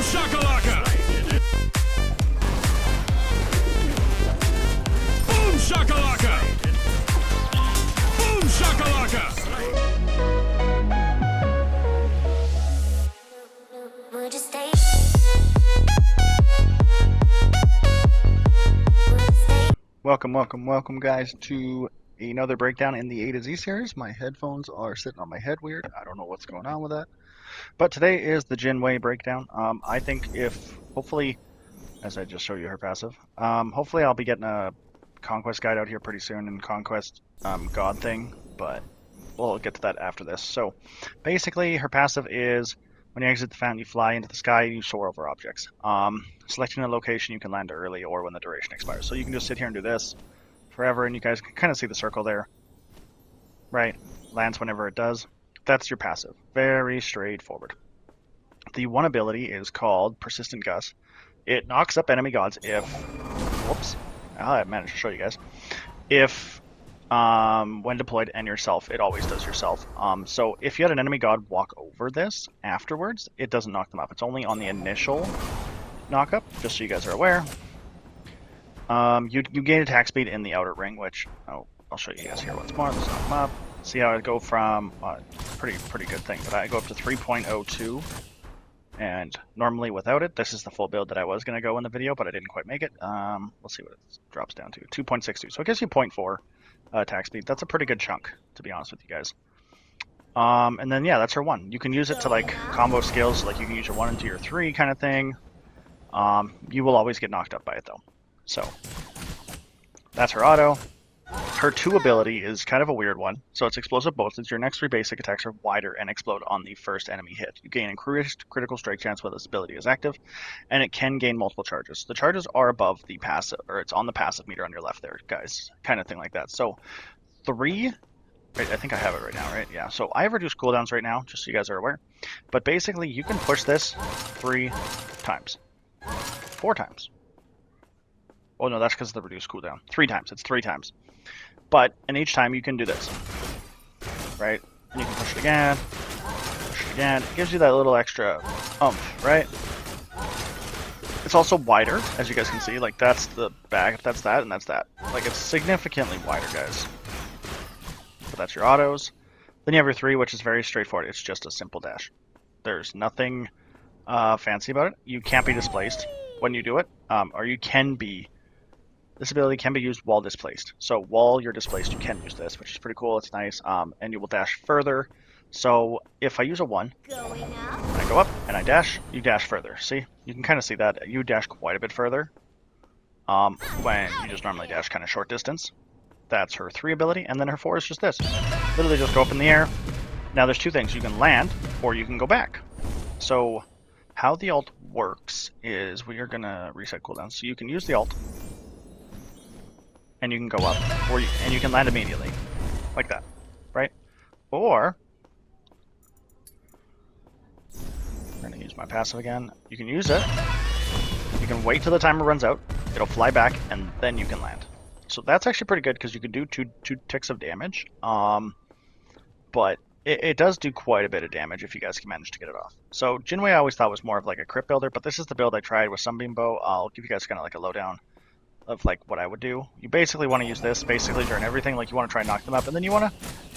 shakalaka! Boom shakalaka! Boom shakalaka! Would you stay? Welcome guys to another breakdown in the A to Z series. My headphones are sitting on my head weird. I don't know what's going on with that. But today is the Jin Wei breakdown. I think hopefully, as I just showed you her passive, hopefully I'll be getting a Conquest guide out here pretty soon and Conquest God thing, but we'll get to that after this. So basically her passive is when you exit the fountain, you fly into the sky and you soar over objects. Selecting a location, you can land early or when the duration expires. So you can just sit here and do this forever, and you guys can kind of see the circle there. Right? Lands whenever it does. That's your passive. Very straightforward. The one ability is called Persistent Gust. It knocks up enemy gods if... Whoops. I managed to show you guys. If... when deployed and yourself, it always does yourself. So if you had an enemy god walk over this afterwards, it doesn't knock them up. It's only on the initial knock-up, just so you guys are aware. You gain attack speed in the outer ring, which I'll show you guys here once more. Let's knock them up. See how I go from pretty good thing, but I go up to 3.02, and normally without it, this is the full build that I was going to go in the video, but I didn't quite make it. We'll see what it drops down to. 2.62, so it gives you 0.4 attack speed. That's a pretty good chunk, to be honest with you guys. And then yeah, that's her 1. You can use it to like combo skills, like you can use your 1 into your 3 kind of thing. You will always get knocked up by it though. So that's her auto. Her 2 ability is kind of a weird one. So it's explosive bolts. Your next 3 basic attacks are wider and explode on the first enemy hit. You gain increased critical strike chance when this ability is active, and it can gain multiple charges. The charges are above the passive, or it's on the passive meter on your left there, guys. Kind of thing like that. So 3, right, I think I have it right now, right? Yeah, so I have reduced cooldowns right now, just so you guys are aware. But basically, you can push this 3 times. 4 times. Oh no, that's because of the reduced cooldown. 3 times. It's 3 times. But in each time you can do this, right? And you can push it again, push it again. It gives you that little extra oomph, right? It's also wider, as you guys can see. Like that's the back, that's that, and that's that. Like it's significantly wider, guys. But that's your autos. Then you have your 3, which is very straightforward. It's just a simple dash. There's nothing fancy about it. You can't be displaced when you do it, or you can be. This ability can be used while displaced. So while you're displaced, you can use this, which is pretty cool. It's nice. And you will dash further. So if I use a 1, and I go up and I dash, you dash further. See? You can kind of see that. You dash quite a bit further when you just normally dash kind of short distance. That's her 3 ability. And then her 4 is just this. Literally just go up in the air. Now there's 2 things. You can land or you can go back. So how the ult works is we are going to reset cooldown. So you can use the ult. And you can go up, and you can land immediately, like that, right? Or, I'm going to use my passive again. You can use it, you can wait till the timer runs out, it'll fly back, and then you can land. So that's actually pretty good, because you can do two ticks of damage, but it does do quite a bit of damage if you guys can manage to get it off. So Jin Wei I always thought was more of like a crit builder, but this is the build I tried with Sunbeam Bow. I'll give you guys kind of like a lowdown of like what I would do. You basically want to use this basically during everything. Like you want to try and knock them up, and then you want to,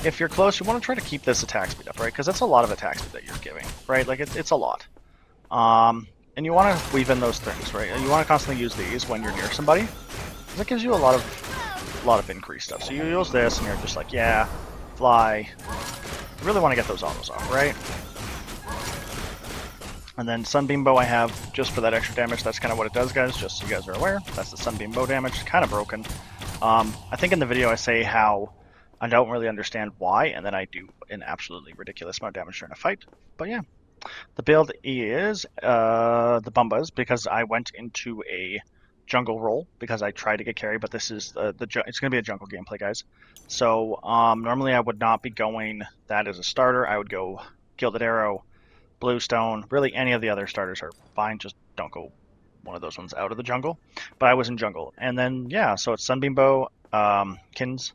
if you're close, you want to try to keep this attack speed up, right? Because that's a lot of attack speed that you're giving, right? Like it's a lot. And you want to weave in those things, right? You want to constantly use these when you're near somebody, because that gives you a lot of increased stuff. So you use this, and you're just like, yeah, fly. You really want to get those autos off, right? And then Sunbeam Bow I have just for that extra damage. That's kind of what it does, guys, just so you guys are aware. That's the Sunbeam Bow damage. It's kind of broken. I think in the video I say how I don't really understand why, and then I do an absolutely ridiculous amount of damage during a fight. But yeah, the build is the Bumbas, because I went into a jungle role because I tried to get carry, but this is it's going to be a jungle gameplay, guys. So normally I would not be going that as a starter. I would go Gilded Arrow, Bluestone, really any of the other starters are fine, just don't go one of those ones out of the jungle. But I was in jungle. And then, yeah, so it's Sunbeam Bow, Kins,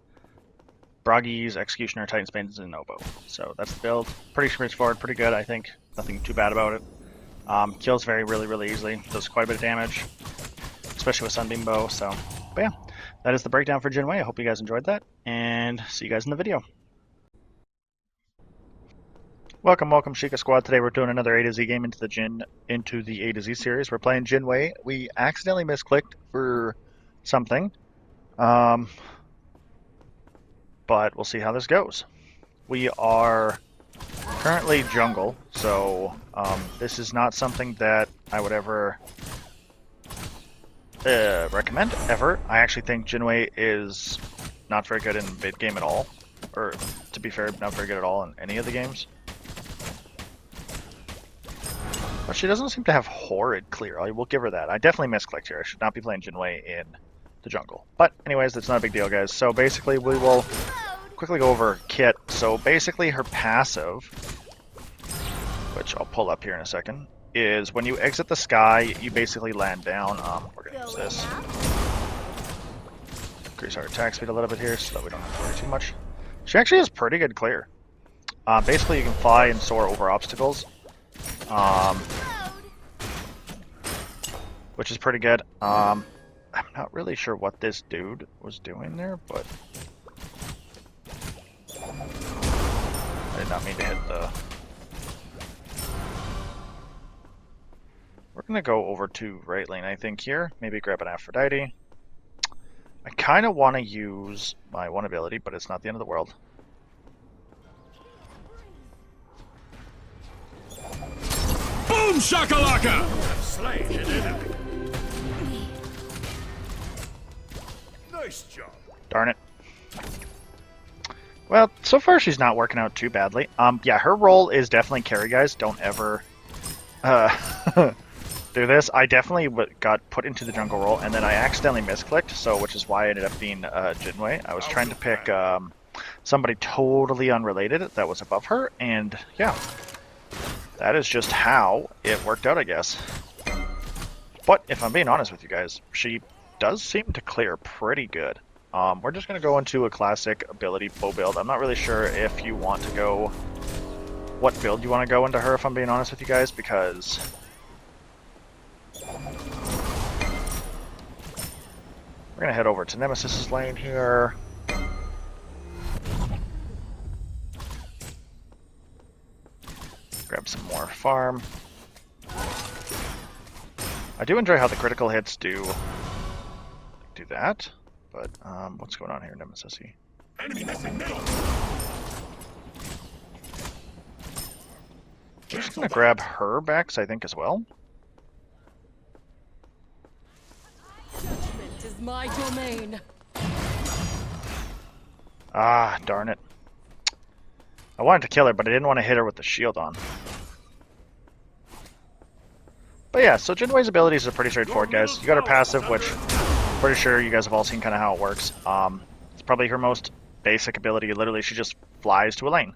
Broggies, Executioner, Titan Spades, and Nobo. So that's the build. Pretty straightforward, pretty good, I think. Nothing too bad about it. Kills really easily. Does quite a bit of damage, especially with Sunbeam Bow. So, but yeah, that is the breakdown for Jin Wei. I hope you guys enjoyed that, and see you guys in the video. Welcome, Sheikah Squad. Today we're doing another A to Z game into the A to Z series. We're playing Jin Wei. We accidentally misclicked for something, but we'll see how this goes. We are currently jungle, so this is not something that I would ever recommend, ever. I actually think Jin Wei is not very good in mid game at all, or to be fair, not very good at all in any of the games. But she doesn't seem to have horrid clear. I will give her that. I definitely misclicked here. I should not be playing Jin Wei in the jungle. But anyways, that's not a big deal, guys. So basically, we will quickly go over Kit. So basically, her passive, which I'll pull up here in a second, is when you exit the sky, you basically land down. We're going to use this. Increase our attack speed a little bit here so that we don't have to worry too much. She actually has pretty good clear. Basically, you can fly and soar over obstacles. Which is pretty good. I'm not really sure what this dude was doing there, but I did not mean to hit the... We're gonna go over to right lane, I think, here. Maybe grab an Aphrodite. I kind of want to use my one ability, but it's not the end of the world. Boom shakalaka! Slain an enemy. Nice job. Darn it. Well, so far she's not working out too badly. Yeah, her role is definitely carry, guys. Don't ever do this. I definitely got put into the jungle role, and then I accidentally misclicked, so which is why I ended up being Jin Wei. I was trying to pick somebody totally unrelated that was above her, and yeah. That is just how it worked out, I guess. But if I'm being honest with you guys, she does seem to clear pretty good. We're just going to go into a classic ability bow build. I'm not really sure if you want to go... what build you want to go into her, if I'm being honest with you guys, because... we're going to head over to Nemesis's lane here. Grab some more farm. I do enjoy how the critical hits do that, but what's going on here, Nemesis? Enemy missing middle. I'm just gonna grab her backs, I think, as well. Judgment is my domain. Ah, darn it. I wanted to kill her, but I didn't want to hit her with the shield on. But yeah, so Jin Wei's abilities are pretty straightforward, guys. You got her passive, which I'm pretty sure you guys have all seen kind of how it works. It's probably her most basic ability. Literally, she just flies to a lane.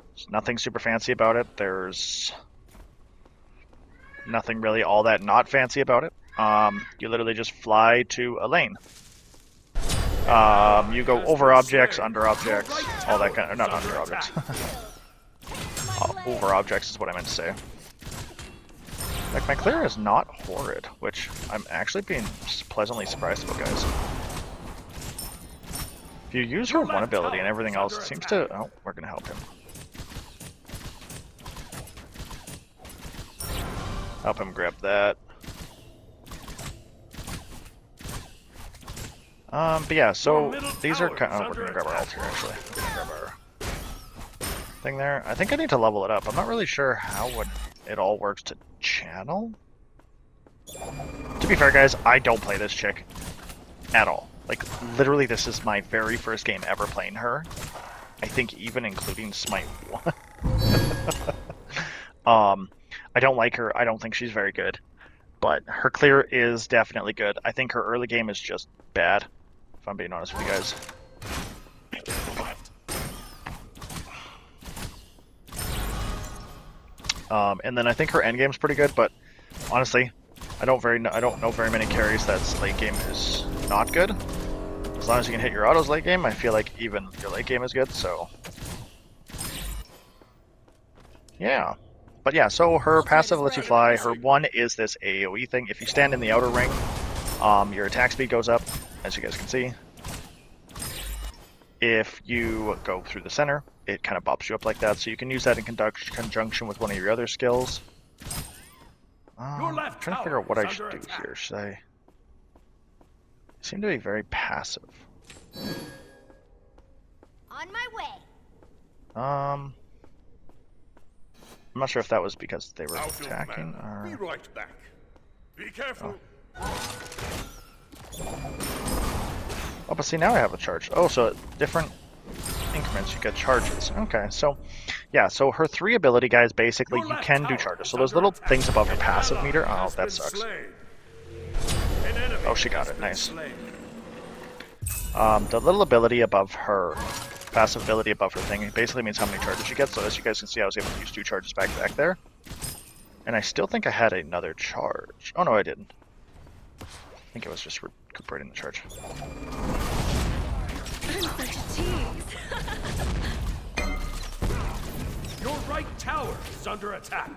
There's nothing super fancy about it. There's nothing really all that not fancy about it. You literally just fly to a lane. You go over objects, under objects, all that kind of... not under objects. Over objects is what I meant to say. Like, my clear is not horrid, which I'm actually being pleasantly surprised about, guys. If you use her one ability and everything else, it seems to... oh, we're going to help him. Help him grab that. But yeah, so these are kind of... oh, we're gonna grab our ult here, actually. We're gonna grab our thing there. I think I need to level it up. I'm not really sure how it all works to channel. To be fair, guys, I don't play this chick at all. Like, literally, this is my very first game ever playing her. I think even including Smite 1. I don't like her. I don't think she's very good. But her clear is definitely good. I think her early game is just bad, if I'm being honest with you guys. And then I think her end game's pretty good, but honestly, I don't know very many carries that's late game is not good. As long as you can hit your autos late game, I feel like even your late game is good, so... yeah. But yeah, so her Ultimate passive is lets you ready. fly. Her one is this AoE thing. If you stand in the outer ring, your attack speed goes up, as you guys can see. If you go through the center, it kind of bops you up like that, so you can use that in conjunction with one of your other skills. Your I'm left trying to figure tower out what is I should under do attack. here. Should I seem to be very passive? On my way. I'm not sure if that was because they were Out of attacking mana. Be or... right back. Be careful. Oh, but see, now I have a charge. Oh, so at different increments you get charges. Okay, so yeah, so her 3 ability, guys, basically Your you left can do tower charges. is So those under little attack. things above her An passive ally meter, oh, has that been sucks. slain. An enemy Oh, she got has it, been nice. slain. The little ability above her, passive ability above her thing, it basically means how many charges you get. So as you guys can see, I was able to use 2 charges back to back there. And I still think I had another charge. Oh no, I didn't. I think it was just recuperating the charge. I'm such a tease. Your right tower is under attack.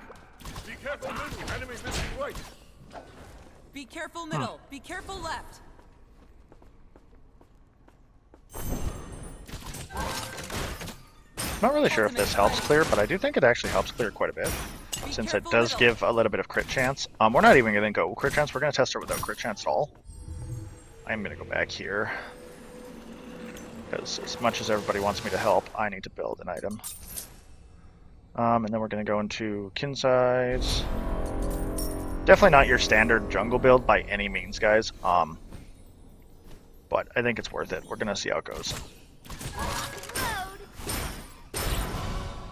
Be careful, middle. Enemy missing right. Be careful middle. Be careful left. Not really sure if this helps clear, but I do think it actually helps clear quite a bit, Be since it careful does middle. give a little bit of crit chance. We're not even going to go crit chance, we're going to test her without crit chance at all. I'm going to go back here, because as much as everybody wants me to help, I need to build an item. And then we're going to go into Kinsides. Definitely not your standard jungle build by any means, guys. But I think it's worth it. We're going to see how it goes.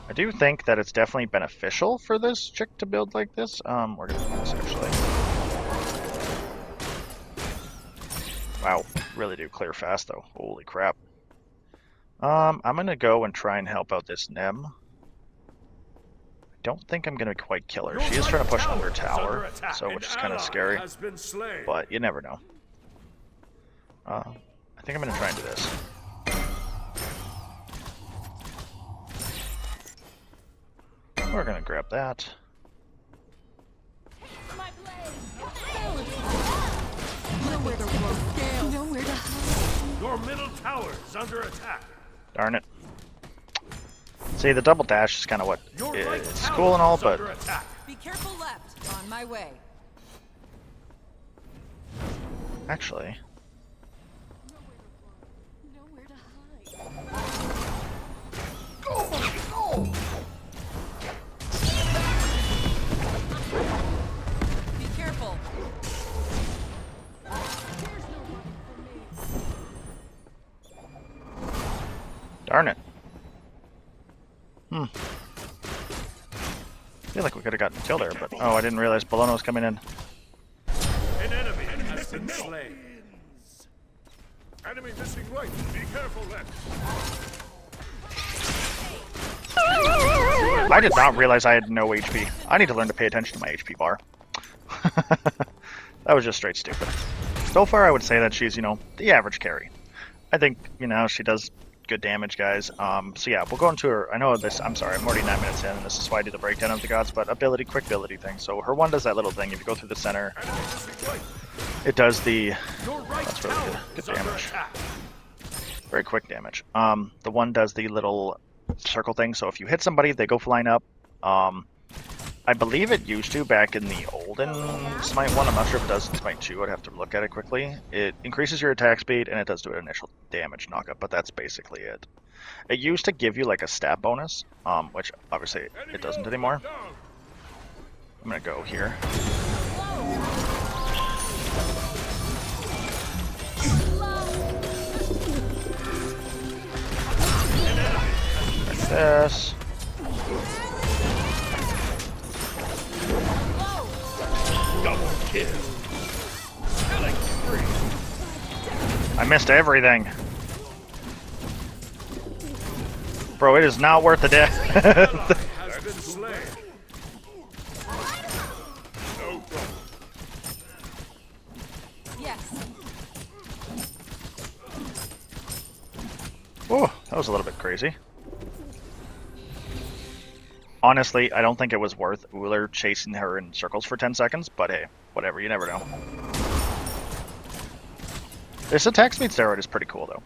I do think that it's definitely beneficial for this chick to build like this. We're going to do this, actually. Wow, really do clear fast, though. Holy crap. I'm going to go and try and help out this Nem. Don't think I'm going to quite kill her. She is trying to push under tower, so which is kind of scary, but you never know. I think I'm going to try and do this. We're going to grab that. Nowhere to run. Nowhere to hide. Your middle tower is under attack. Darn it. See, the double dash is kind of what Your right it's tower cool and all, is but under attack. Be careful left. On my way. actually, Nowhere to hide. Be careful. darn it. I feel like we could have gotten killed there, but oh, I didn't realize Bologna was coming in. An enemy has been slain. Enemy missing right. Be careful left. I did not realize I had no HP. I need to learn to pay attention to my HP bar. That was just straight stupid. So far, I would say that she's, the average carry. I think, she does good damage, guys. So yeah, we'll go into her. I know this, I'm sorry, I'm already 9 minutes in, and this is why I do the breakdown of the gods, but quick ability thing. So her one does that little thing. If you go through the center, Enemy missing right. it does the, Your right that's really tower good is under damage. attack. Very quick damage. The one does the little circle thing, so if you hit somebody, they go flying up. I believe it used to back in the olden Smite 1. I'm not sure if it does in Smite 2. I'd have to look at it quickly. It increases your attack speed, and it does do an initial damage knockup, but that's basically it. It used to give you like a stat bonus, which obviously it doesn't anymore. I'm gonna go here. Like this. Double kill. Killing spree. I missed everything. Bro, it is not worth the death. Has been slain. No problem. Yes. Oh, that was a little bit crazy. Honestly, I don't think it was worth Uller chasing her in circles for 10 seconds, but hey, whatever, you never know. This attack speed steroid is pretty cool, though.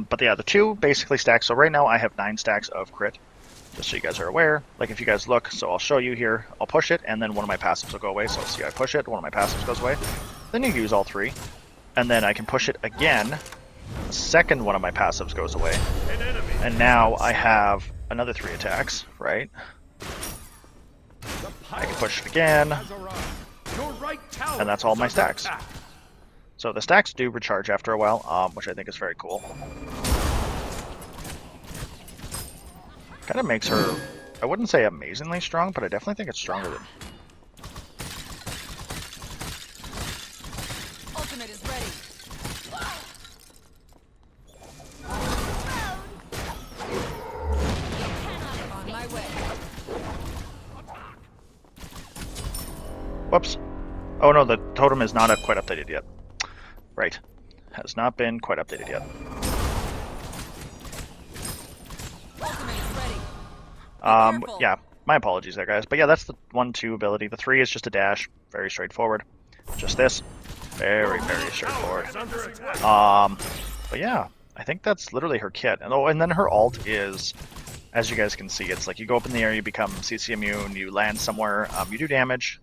But yeah, the 2 basically stacks. So right now I have 9 stacks of crit, just so you guys are aware. Like, if you guys look, so I'll show you here. I'll push it, and then one of my passives will go away. So see, I push it, one of my passives goes away. Then you use all 3. And then I can push it again. The second one of my passives goes away. And now I have another 3 attacks, right? I can push it again, and that's all my stacks. So the stacks do recharge after a while, which I think is very cool. Kind of makes her, I wouldn't say amazingly strong, but I definitely think it's stronger than... Ultimate is ready. On my way. Whoops. Oh no, the totem is not quite updated yet. Right. Has not been quite updated yet. Yeah, my apologies there, guys. But yeah, that's the 1-2 ability. The 3 is just a dash. Very straightforward. Just this. Very, very straightforward. But yeah, I think that's literally her kit. And then her alt is, as you guys can see, it's like you go up in the air, you become CC immune, you land somewhere, you do damage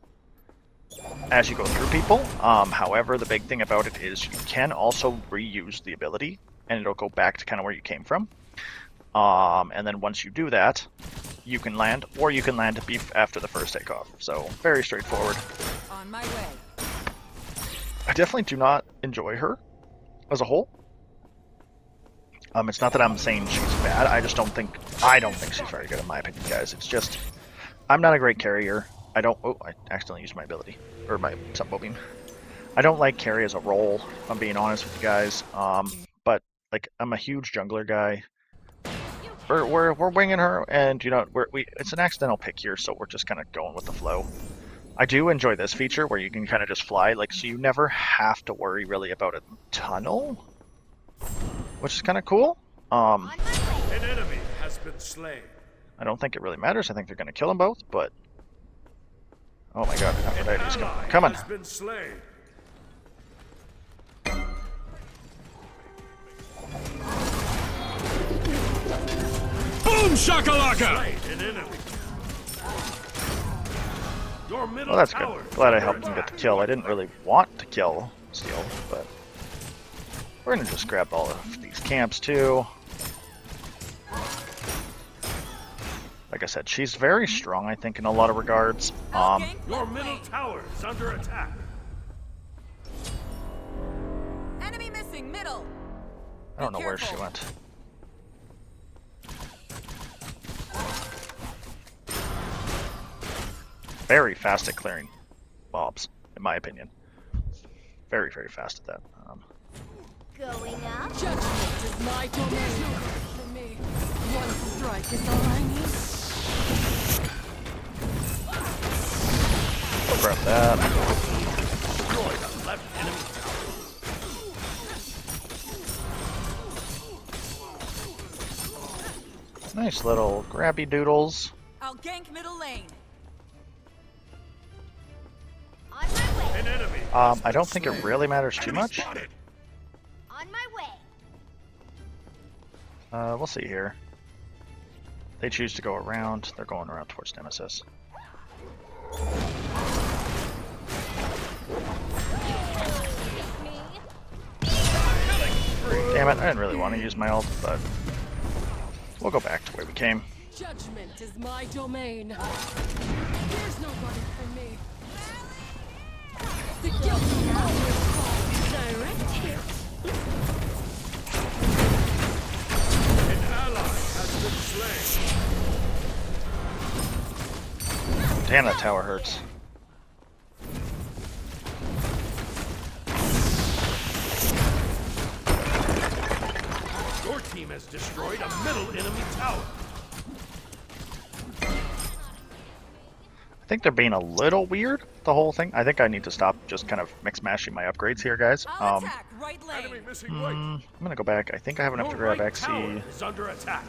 as you go through people. However, the big thing about it is you can also reuse the ability, and it'll go back to kind of where you came from. And then once you do that, you can land, or you can land after the first takeoff. So very straightforward. On my way. I definitely do not enjoy her as a whole. It's not that I'm saying she's bad. I don't think she's very good in my opinion, guys. It's just I'm not a great carrier. I accidentally used my ability or my Sunbow Beam. I don't like carry as a role, if I'm being honest with you guys. But like I'm a huge jungler guy. We're winging her, and you know it's an accidental pick here, so we're just kind of going with the flow. I do enjoy this feature where you can kind of just fly, like so you never have to worry really about a tunnel, which is kind of cool. An enemy has been slain. I don't think it really matters. I think they're going to kill them both, but oh my god, Aphrodite's coming. Has been slain. Boom shakalaka! Well, that's good. Glad I helped him get the kill. I didn't really want to kill Steel, but we're gonna just grab all of these camps too. Like I said, she's very strong, I think, in a lot of regards. Your middle tower is under attack. Enemy missing middle. I don't know where she went. Very fast at clearing mobs, in my opinion. Very, very fast at that. Going up. Judgment is my domain. For me, one strike is all I need. I'll grab that. Destroy the left enemy tower. Nice little grabby doodles. I'll gank middle lane. On my way. An enemy. I don't think it really matters too much. On my way. We'll see here. They choose to go around. They're going around towards Nemesis. Damn it, I didn't really want to use my ult, but we'll go back to where we came. Judgment is my domain. There's nobody for me. The guilty always falls direct here. An ally has been slain. Damn, that tower hurts. Your team has destroyed a middle enemy tower. I think they're being a little weird, the whole thing. I think I need to stop just kind of mix-mashing my upgrades here, guys. I'll attack right lane. Enemy missing right. I'm gonna go back. I think I have enough to grab Your right XC. tower is under attack.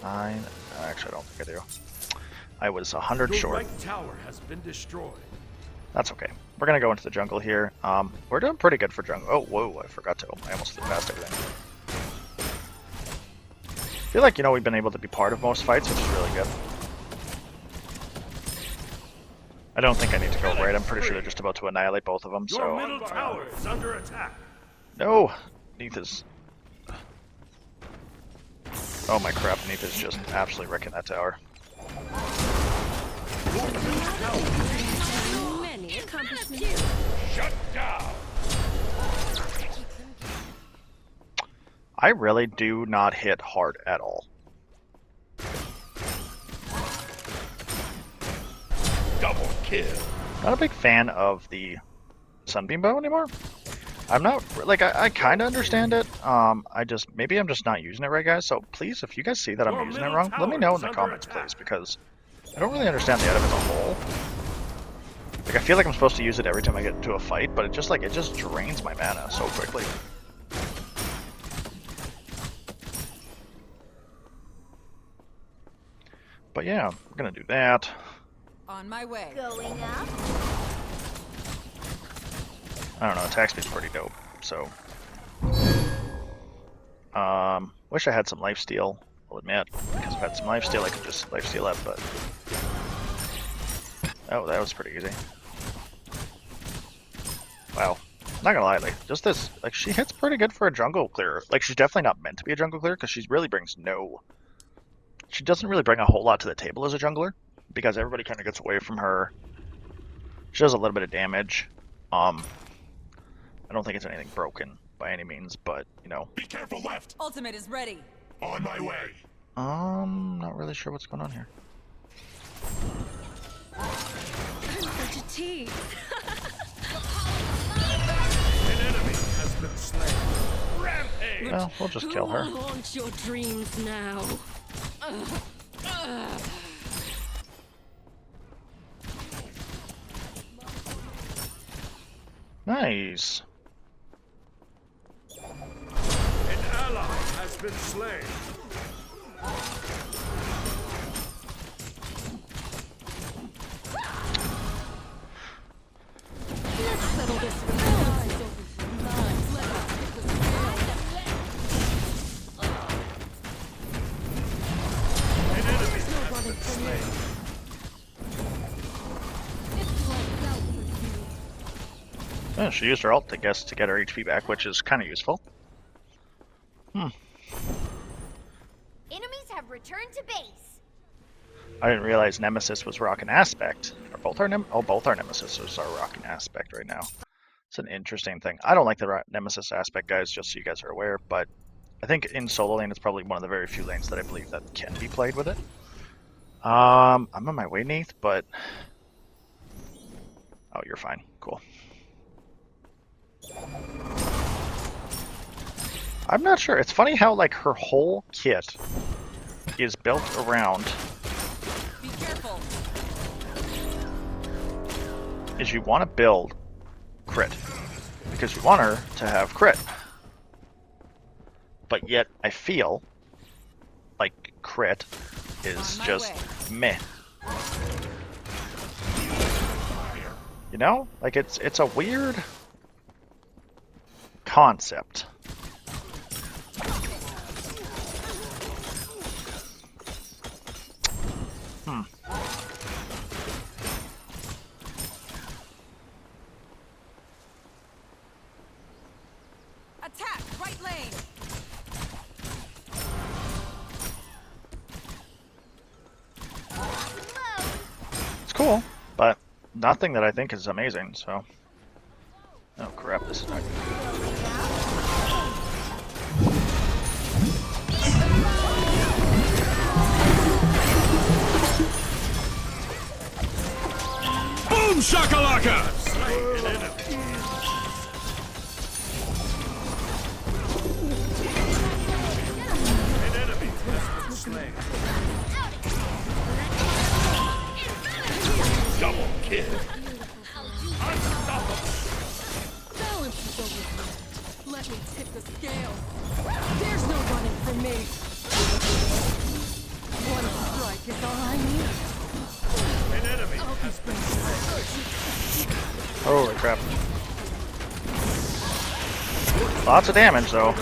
9. Actually, I don't think I do. I was 100 Your short. right tower has been destroyed. That's okay. We're gonna go into the jungle here. We're doing pretty good for jungle. Oh, whoa! I forgot to. I almost flew past everything. I feel like, you know, we've been able to be part of most fights, which is really good. I don't think I need to go right. I'm pretty sure they're just about to annihilate both of them. Your So middle tower is under attack. no, Neith is. Oh my crap! Neith is just absolutely wrecking that tower. Many accomplishments. Shut down. I really do not hit hard at all. Double kill. Not a big fan of the Sunbeam bow anymore. I'm not like I kind of understand it. Maybe I'm just not using it right, guys. So please, if you guys see that I'm using it wrong, let me know in the comments, please, because I don't really understand the item as a whole. Like, I feel like I'm supposed to use it every time I get into a fight, but it just drains my mana so quickly. But yeah, we're gonna do that. On my way. Going up. I don't know, attack speed's pretty dope, so. Wish I had some lifesteal, I'll admit. Because if I had some lifesteal, I could just lifesteal up, but. Oh, that was pretty easy. Wow. Not gonna lie, like, just this, like, she hits pretty good for a jungle clearer. Like, she's definitely not meant to be a jungle clearer, because she really brings no. She doesn't really bring a whole lot to the table as a jungler, because everybody kind of gets away from her. She does a little bit of damage. I don't think it's anything broken by any means, but, you know. Be careful left. Ultimate is ready. On my way. Not really sure what's going on here. I'm such a tease. An enemy has been slain. Rampage. Well, we'll just kill her. Who will haunt your dreams now? Nice. An ally has been slain. Let's settle this with eyes open. Nice. Let us hit the scale. An enemy There's no has running been from slain. you. It's lights out for you. Yeah, she used her ult, I guess, to get her HP back, which is kind of useful. Enemies have returned to base. I didn't realize Nemesis was rocking Aspect. Are both our both our Nemesises are rocking Aspect right now. It's an interesting thing. I don't like the Nemesis Aspect, guys, just so you guys are aware, but I think in solo lane it's probably one of the very few lanes that I believe that can be played with it. I'm on my way, Neith, but... Oh, you're fine. Cool. I'm not sure. It's funny how, like, her whole kit is built around... Be careful. is you want to build crit. Because you want her to have crit. But yet, I feel like crit is just meh. You know? Like, it's a weird concept. Attack right lane. It's cool, but nothing that I think is amazing, so... Oh crap, this is not good. Boom shakalaka! An enemy. An enemy has been slain. Double kill. Unstoppable. Balance is over. Let me tip the scale. There's no running from me. One strike is all I need. Holy crap. Lots of damage though.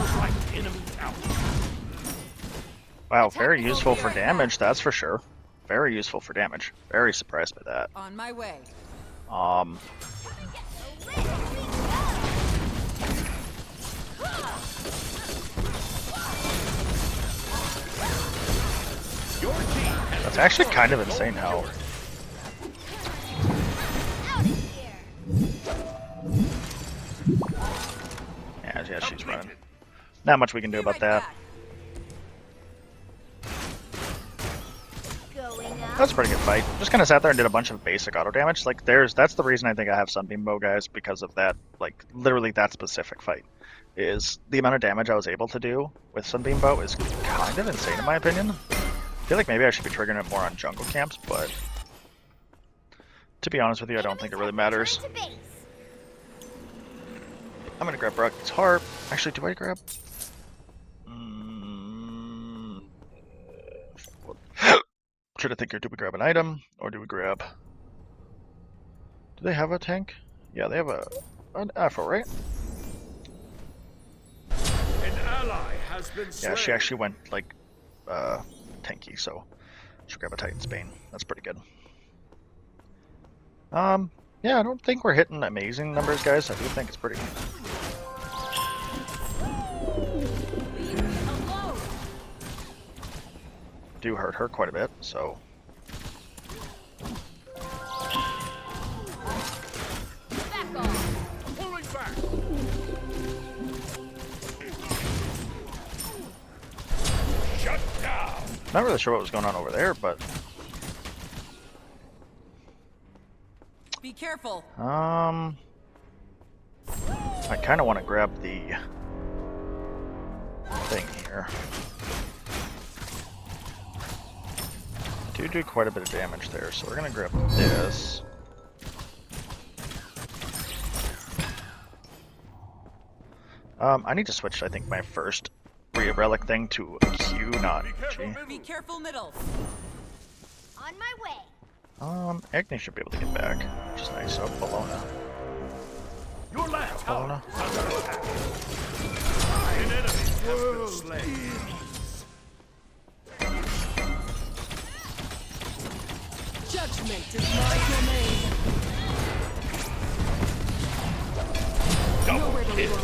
Wow, very useful for damage, that's for sure. Very useful for damage. Very surprised by that. On my way. That's actually kind of insane how. Yeah, she's running. Not much we can do about that. That's a pretty good fight. Just kind of sat there and did a bunch of basic auto damage. Like, that's the reason I think I have Sunbeam Bow, guys, because of that. Like, literally that specific fight. Is the amount of damage I was able to do with Sunbeam Bow is kind of insane in my opinion. I feel like maybe I should be triggering it more on jungle camps, but to be honest with you, I don't think it really matters. I'm gonna grab Brock's Harp. Actually, do I grab? Should I think, or do we grab an item, or do we grab? Do they have a tank? Yeah, they have an Afro, right? An ally has been slain. Yeah, she actually went like tanky, so should grab a Titan's Bane. That's pretty good. Yeah, I don't think we're hitting amazing numbers, guys. I do think it's pretty. Do hurt her quite a bit, so. Back off. Pulling back. Shut down. Not really sure what was going on over there, but Be careful. I kind of want to grab the thing here. Do quite a bit of damage there, so we're gonna grab this. I need to switch, I think, my first Relic thing to Q, not G. Be careful, middle. On my way. Agni should be able to get back, which is nice. Oh, Bologna. Your last Bologna. An enemy has been slain. Judgment is my domain. Double kill.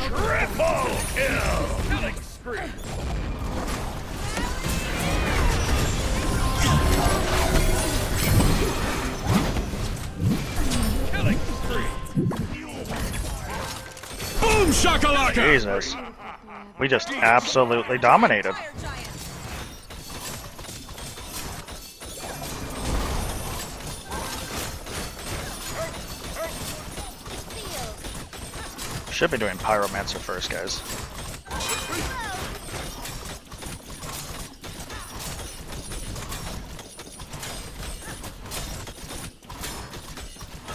Triple kill. Killing spree. Killing spree. Boom shakalaka! Jesus. We just absolutely dominated. Fire giant. Should be doing Pyromancer first, guys.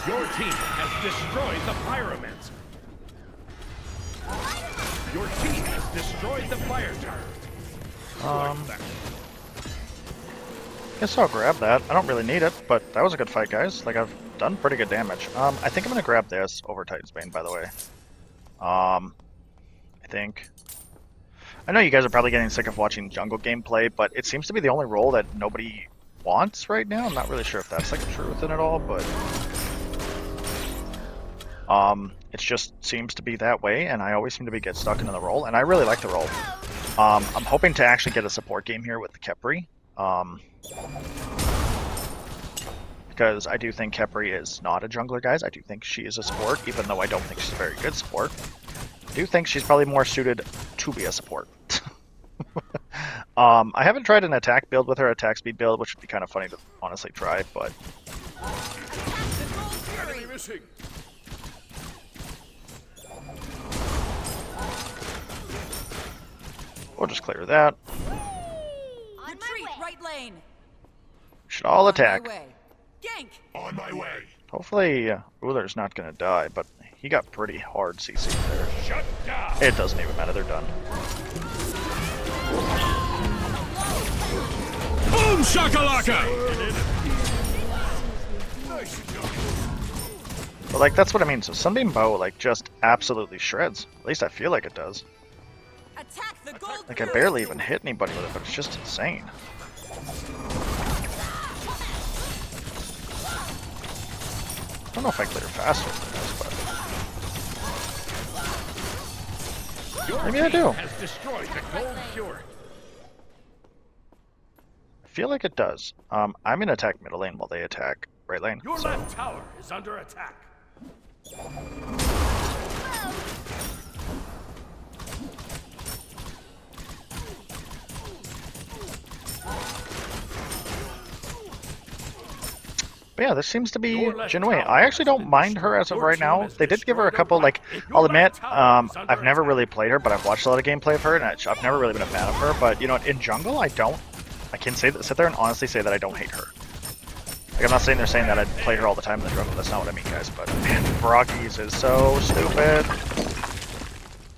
Your team has destroyed the Pyromancer. Your team has destroyed the fire tower. Guess I'll grab that. I don't really need it, but that was a good fight, guys. Like, I've done pretty good damage. I think I'm gonna grab this over Titan's Bane, by the way. I think. I know you guys are probably getting sick of watching jungle gameplay, but it seems to be the only role that nobody wants right now. I'm not really sure if that's like the truth in it all, but it just seems to be that way, and I always seem to get stuck into the role, and I really like the role. I'm hoping to actually get a support game here with the Khepri. Because I do think Khepri is not a jungler, guys. I do think she is a support, even though I don't think she's a very good support. I do think she's probably more suited to be a support. I haven't tried an attack build with her, attack speed build, which would be kind of funny to honestly try, but... Enemy missing. We'll just clear that. On Retreat, my way. right lane. Should all On attack. my way. Gank. On my way. Hopefully, Ullr's not going to die, but he got pretty hard CC there. Shut down. It doesn't even matter, they're done. Boom Boom shakalaka! But like that's what I mean. So Sunbeam Bow like just absolutely shreds. At least I feel like it does. Attack the gold. Like I barely even hit anybody with it, but it's just insane. I don't know if I clear faster than this, but maybe I do. Has destroyed the gold cure. I feel like it does. I'm gonna attack middle lane while they attack right lane. Your So left tower is under attack. but yeah, this seems to be Your left Jinwei. tower I actually has don't been mind her as of destroyed. right Your now. team has They did give her a destroyed couple, a like, right. Your I'll left admit, tower is under I've never attack. really played her, but I've watched a lot of gameplay of her, and I've never really been a fan of her. But, you know, in jungle, I can sit there and honestly say that I don't hate her. Like, I'm not saying that I'd play her all the time in the jungle. That's not what I mean, guys. But, man, Broggies is so stupid.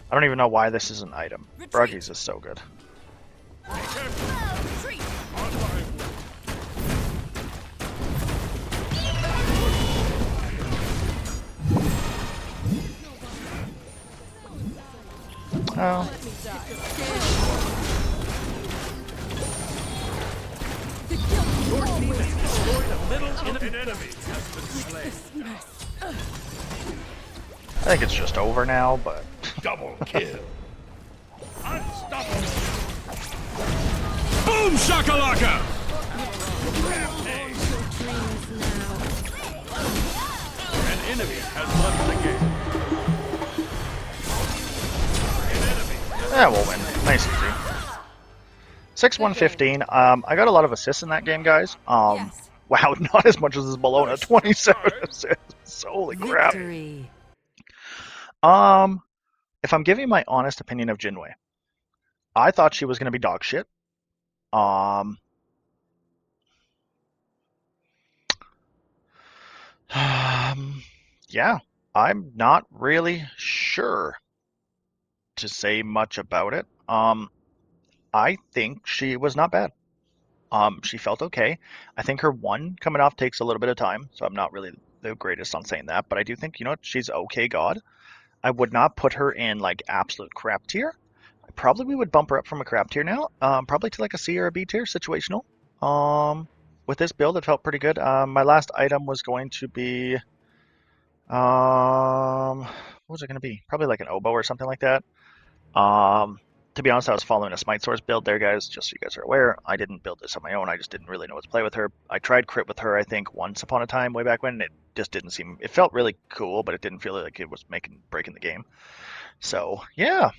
I don't even know why this is an item. Broggies is so good. Oh. Your team has destroyed a middle an enemy has been slain. I think it's just over now, but Double kill. Unstoppable. Boom shakalaka! An enemy has left the game. yeah, we'll win. Nice and easy. 6-1-15. I got a lot of assists in that game, guys. Yes. Wow, not as much as this Bologna. 27 assists. Holy crap. Victory. If I'm giving my honest opinion of Jinwei, I thought she was going to be dog shit. Yeah, I'm not really sure to say much about it. I think she was not bad. She felt okay. I think her one coming off takes a little bit of time, so I'm not really the greatest on saying that, but I do think, you know, she's okay god. I would not put her in like absolute crap tier. Probably we would bump her up from a crap tier now, probably to like a C or a B tier, situational. With this build, it felt pretty good. My last item was going to be, what was it going to be? Probably like an oboe or something like that. To be honest, I was following a Smite Source build there, guys, just so you guys are aware. I didn't build this on my own. I just didn't really know what to play with her. I tried crit with her, I think, once upon a time way back when, and it just didn't seem... It felt really cool, but it didn't feel like it was breaking the game. So, yeah.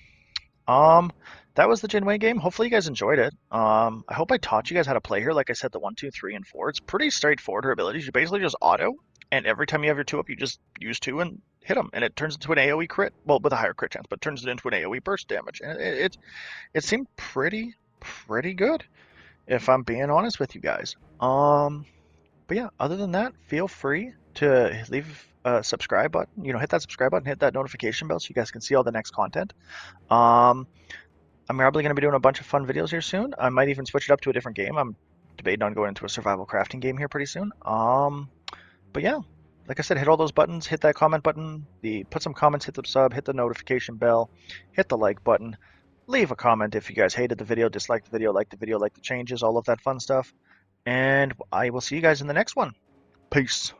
That was the Jinwei game. Hopefully you guys enjoyed it. I hope I taught you guys how to play her. Like I said, the 1, 2, 3, and 4. It's pretty straightforward, her abilities. You basically just auto, and every time you have your 2 up, you just use 2 and hit them, and it turns into an AoE crit. Well, with a higher crit chance, but turns it into an AoE burst damage. And it seemed pretty good, if I'm being honest with you guys. But yeah, other than that, feel free to leave a subscribe button. You know, hit that subscribe button, hit that notification bell so you guys can see all the next content. I'm probably going to be doing a bunch of fun videos here soon. I might even switch it up to a different game. I'm debating on going into a survival crafting game here pretty soon. But yeah, like I said, hit all those buttons, hit that comment button, put some comments, hit the sub, hit the notification bell, hit the like button, leave a comment if you guys hated the video, disliked the video, liked the video, liked the changes, all of that fun stuff. And I will see you guys in the next one. Peace.